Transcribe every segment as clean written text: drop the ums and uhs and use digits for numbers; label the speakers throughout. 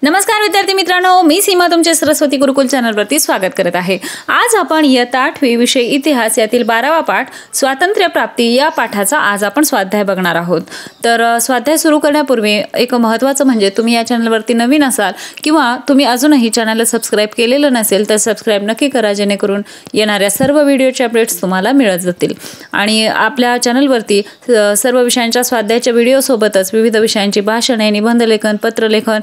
Speaker 1: नमस्कार विद्यार्थी मित्रांनो, मी सीमा तुमच्या सरस्वती गुरुकुल चॅनलवरती स्वागत करत आहे। आज आपण इयत्ता 8वी विषय इतिहास यातील 12वा पाठ स्वातंत्र्य प्राप्ती या पाठाचा आज आपण स्वाध्याय बघणार आहोत। तर स्वाध्याय सुरू करण्यापूर्वी एक महत्त्वाचं म्हणजे तुम्ही या चॅनलवरती नवीन असाल किंवा तुम्ही अजूनही चॅनलला सबस्क्राइब केलेलं नसेल तर सबस्क्राइब नक्की करा, जेणेकरून येणाऱ्या सर्व व्हिडिओचे अपडेट्स तुम्हाला मिळत जातील। आणि आपल्या चॅनलवरती सर्व विषयांच्या स्वाध्यायाच्या व्हिडिओसोबतच विविध विषयांची भाषणे, निबंधलेखन, पत्रलेखन,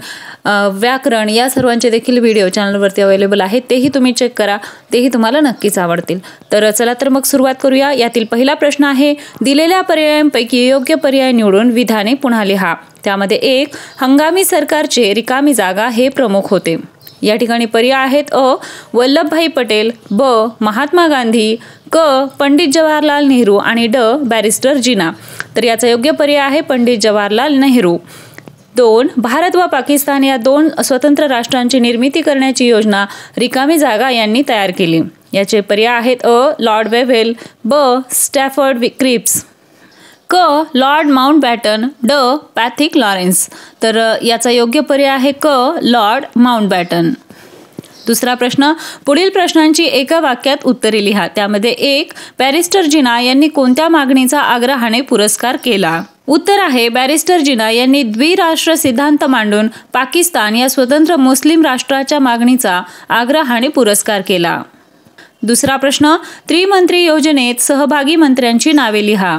Speaker 1: व्याकरण या सर्वांचे देखील व्हिडिओ चॅनलवरती अवेलेबल आहेत, तेही तुम्ही चेक करा, तेही तुम्हाला नक्कीच आवडतील। तर चला तर मग सुरुवात करूया। यातील पहिला प्रश्न आहे, दिलेल्या पर्यायांपैकी योग्य पर्याय निवडून विधाने पुन्हा लिहा। त्यामध्ये 1 हंगामी सरकारचे रिकामी जागा हे प्रमुख होते। या ठिकाणी पर्याय आहेत अ वल्लभभाई पटेल, ब महात्मा गांधी, क पंडित जवाहरलाल नेहरू आणि ड बॅरिस्टर जिना। तर याचा योग्य पर्याय आहे पंडित जवाहरलाल नेहरू। 2 भारत व पाकिस्तान या दोन स्वतंत्र राष्ट्रांची निर्मिती करण्याची योजना रिकामी जागा यांनी तयार केली। याचे पर्याय आहेत अ लॉर्ड वेव्हेल, ब स्टॅफर्ड क्रिप्स, क लॉर्ड माउंटबॅटन, ड पॅथिक लॉरेन्स। तर याचा योग्य पर्याय आहे क लॉर्ड माउंटबॅटन। दुसरा प्रश्न, पुढील प्रश्नांची एका वाक्यात उत्तरे लिहा। त्यामध्ये 1 बॅरिस्टर जिना यांनी कोणत्या मागणीचा आग्रहाने पुरस्कार केला? उत्तर आहे बॅरिस्टर जिना यांनी द्विराष्ट्र सिद्धांत मांडून पाकिस्तान या स्वतंत्र मुस्लिम राष्ट्राच्या मागणीचा आग्रहाने पुरस्कार केला। दुसरा प्रश्न, त्रिमंत्री योजनेत सहभागी मंत्र्यांची नावे लिहा।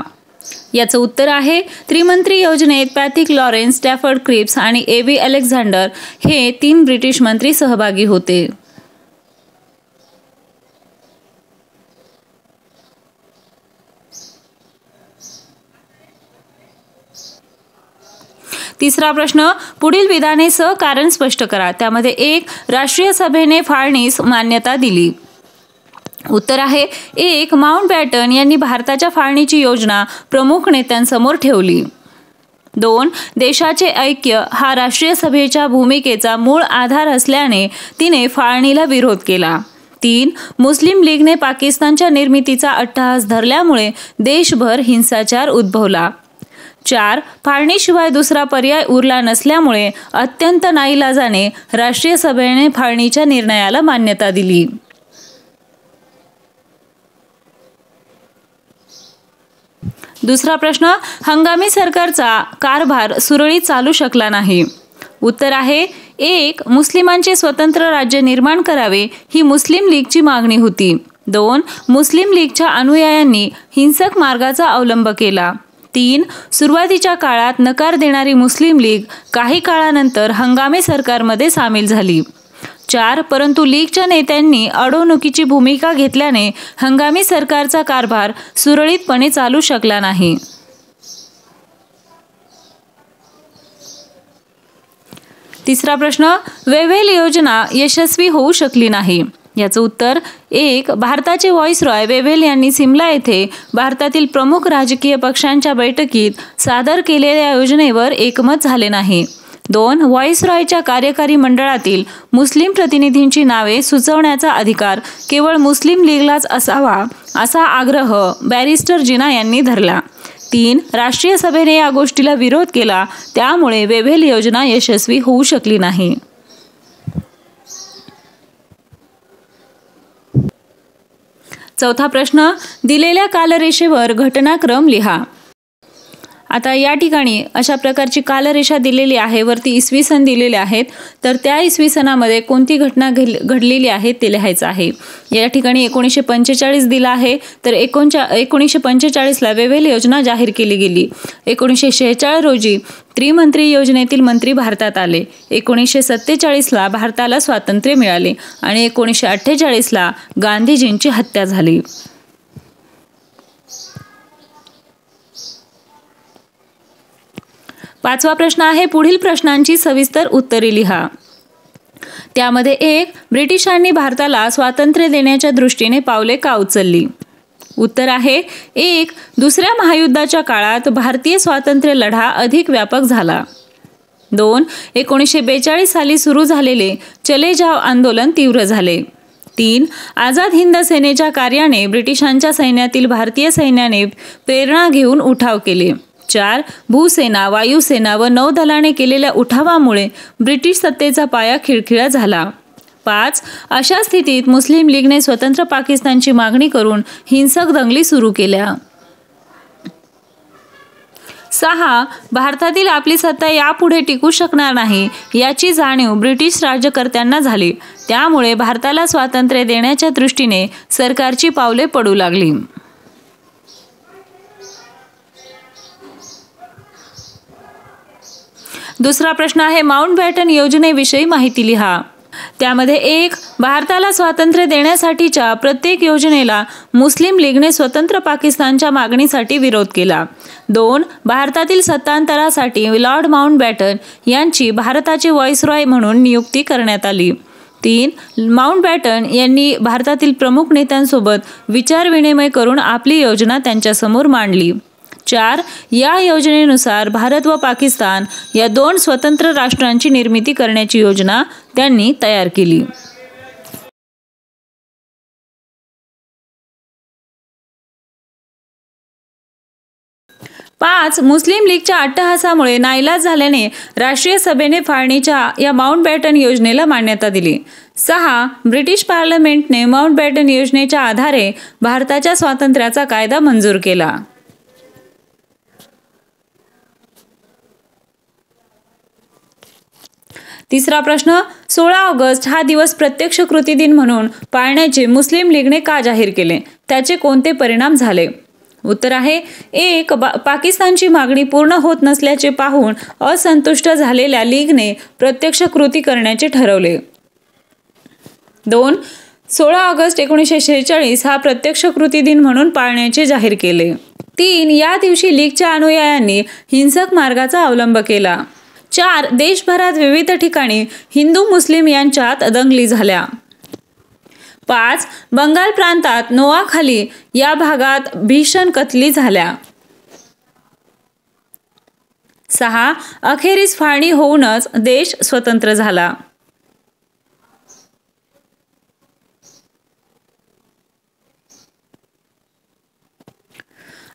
Speaker 1: याचं उत्तर आहे त्रिमंत्री योजनेत पॅथिक लॉरेन्स, स्टॅफर्ड क्रिप्स आणि ए.बी. अलेक्झांडर हे 3 ब्रिटिश मंत्री सहभागी होते। तिसरा प्रश्न, पुढील विधाने सह कारण स्पष्ट करा। त्यामध्ये 1 राष्ट्रीय सभेने फाळणीस मान्यता दिली। उत्तर आहे 1 माउंटबॅटन यांनी भारताच्या फाळणीची योजना प्रमुख नेत्यांसमोर ठेवली। 2 देशाचे ऐक्य हा राष्ट्रीय सभेच्या भूमिकेचा मूळ आधार असल्याने तिने फाळणीला विरोध केला। 3 मुस्लिम लीगने पाकिस्तानच्या निर्मितीचा अट्टहास धरल्यामुळे देशभर हिंसाचार उद्भवला। 4 फाळणीशिवाय दुसरा पर्याय उरला नसल्यामुळे अत्यंत नाईलाजाने राष्ट्रीय सभेने फाळणीच्या निर्णयाला मान्यता दिली। दुसरा प्रश्न, हंगामी सरकारचा कारभार सुरळीत चालू शकला नाही। उत्तर आहे 1 मुस्लिमांचे स्वतंत्र राज्य निर्माण करावे ही मुस्लिम लीगची मागणी होती। 2 मुस्लिम लीगच्या अनुयायांनी हिंसक मार्गाचा अवलंब केला। 3 सुरुवातीच्या काळात नकार देणारी मुस्लिम लीग काही काळानंतर हंगामी सरकारमध्ये सामील झाली। 4 परंतु लीगच्या नेत्यांनी अडवणुकीची भूमिका घेतल्याने हंगामी सरकारचा कारभार सुरळीतपणे चालू शकला नाही। तिसरा प्रश्न, वेव्हेल योजना यशस्वी होऊ शकली नाही। याचं उत्तर 1 भारताचे व्हाईसरॉय वेव्हेल यांनी सिमला येथे भारतातील प्रमुख राजकीय पक्षांच्या बैठकीत सादर केलेल्या योजनेवर एकमत झाले नाही। 2 व्हाईसरॉयच्या कार्यकारी मंडळातील मुस्लिम प्रतिनिधींची नावे सुचवण्याचा अधिकार केवळ मुस्लिम लीगलाच असावा असा आग्रह बॅरिस्टर जिना यांनी धरला। 3 राष्ट्रीय सभेने या गोष्टीला विरोध केला, त्यामुळे वेव्हेल योजना यशस्वी होऊ शकली नाही। चौथा प्रश्न, दिलेल्या कालरेषेवर घटनाक्रम लिहा। आता या ठिकाणी अशा प्रकारची कालरेषा दिलेली आहे, वरती इसवी सन दिलेले आहेत, तर त्या इसवी सनामध्ये कोणती घटना घडलेली आहे ते लिहायचं आहे। या ठिकाणी 1945 दिला आहे, तर 1945ला वेव्हेल योजना जाहीर केली गेली। 1946 रोजी त्रिमंत्री योजनेतील मंत्री भारतात आले। 1947ला भारताला स्वातंत्र्य मिळाले आणि 1948ला गांधीजींची हत्या झाली। पाचवा प्रश्न आहे, पुढील प्रश्नांची सविस्तर उत्तरे लिहा। त्यामध्ये 1 ब्रिटिशांनी भारताला स्वातंत्र्य देण्याच्या दृष्टीने पावले का उचलली? उत्तर आहे 1 दुसऱ्या महायुद्धाच्या काळात भारतीय स्वातंत्र्य लढा अधिक व्यापक झाला। 2 1942 साली सुरू झालेले चले जाव आंदोलन तीव्र झाले। 3 आझाद हिंद सेनेच्या कार्याने ब्रिटिशांच्या सैन्यातील भारतीय सैन्याने प्रेरणा घेऊन उठाव केले। 4. भूसेना, वायुसेना व नौदलाने केलेल्या उठावामुळे ब्रिटिश सत्तेचा पाया खिळखिळा झाला. 5. अशा स्थितीत मुस्लिम लीगने स्वतंत्र पाकिस्तानची मागणी करून हिंसक दंगली सुरू केल्या. 6. भारतातील आपली सत्ता यापुढे टिकू शकणार नाही याची जाणीव ब्रिटिश राज्यकर्त्यांना झाली. त्यामुळे भारताला स्वातंत्र्य देण्याच्या दृष्टीने सरकारची पावले पडू लागली. दुसरा प्रश्न आहे माउंटबॅटन योजनेविषयी माहिती लिहा. त्यामध्ये 1. भारताला स्वातंत्र्य देण्यासाठीच्या प्रत्येक योजनेला मुस्लिम लीगने स्वतंत्र पाकिस्तानच्या मागणीसाठी विरोध केला. 2. भारतातील सत्तांतरासाठी लॉर्ड माउंटबॅटन यांची भारताचे व्हाईसरॉय म्हणून नियुक्ती करण्यात आली. 3. माउंटबॅटन यांनी भारतातील प्रमुख नेत्यांसोबत विचारविनिमय करून आपली योजना त्यांच्यासमोर मांडली. 4. या योजनेनुसार भारत व पाकिस्तान या 2 स्वतंत्र राष्ट्रांची निर्मिती करण्याची योजना त्यांनी तयार केली. पाच. मुस्लिम लीगच्या अट्टहासामुळे नाईलाज झाल्याने राष्ट्रीय सभेने फाळणीच्या या माउंटबॅटन योजनेला मान्यता दिली. 6. ब्रिटिश पार्लमेंटने माउंटबॅटन योजनेच्या आधारे भारताच्या स्वातंत्र्याचा कायदा मंजूर केला. तिसरा प्रश्न 16 ऑगस्ट हा दिवस प्रत्यक्ष कृती दिन म्हणून पाळण्याचे मुस्लिम लीगने का जाहीर केले? त्याचे कोणते परिणाम झाले? उत्तर आहे 1. पाकिस्तानची मागणी पूर्ण होत नसल्याचे पाहून असंतुष्ट झालेल्या लीगने प्रत्यक्ष कृती करण्याचे ठरवले. 2. 16 ऑगस्ट 1946 हा प्रत्यक्ष कृती दिन म्हणून पाळण्याचे जाहीर केले. 3. या दिवशी लीगच्या अनुयायांनी हिंसक मार्गाचा अवलंब केला. 4. देशभरात विविध ठिकाणी हिंदू मुस्लिम यांच्यात दंगली झाल्या. 5. बंगाल प्रांतात नोआखाली या भागात भीषण कत्तली झाल्या. 6. अखेरीस फाळणी होऊनच देश स्वतंत्र झाला.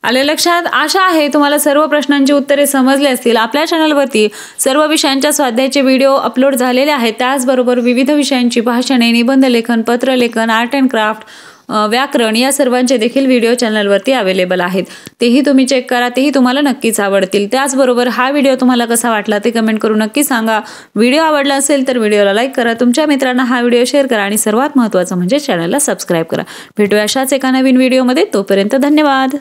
Speaker 1: आले लक्षात? आशा आहे तुम्हाला सर्व प्रश्नांची उत्तरे समजली असतील. आपल्या चॅनलवरती सर्व विषयांच्या स्वाध्यायाचे व्हिडिओ अपलोड झालेले आहेत. त्याचबरोबर विविध विषयांची भाषणे, निबंधलेखन, पत्रलेखन, आर्ट अँड क्राफ्ट, व्याकरण या सर्वांचे देखील व्हिडिओ चॅनलवरती अवेलेबल आहेत. तेही तुम्ही चेक करा, तेही तुम्हाला नक्कीच आवडतील. त्याचबरोबर हा व्हिडिओ तुम्हाला कसा वाटला ते कमेंट करून नक्की सांगा. व्हिडिओ आवडला असेल तर व्हिडिओला लाईक करा, तुमच्या मित्रांना हा व्हिडिओ शेअर करा आणि सर्वात महत्त्वाचं म्हणजे चॅनलला सबस्क्राईब करा. भेटूया अशाच एका नवीन व्हिडिओमध्ये. तोपर्यंत धन्यवाद.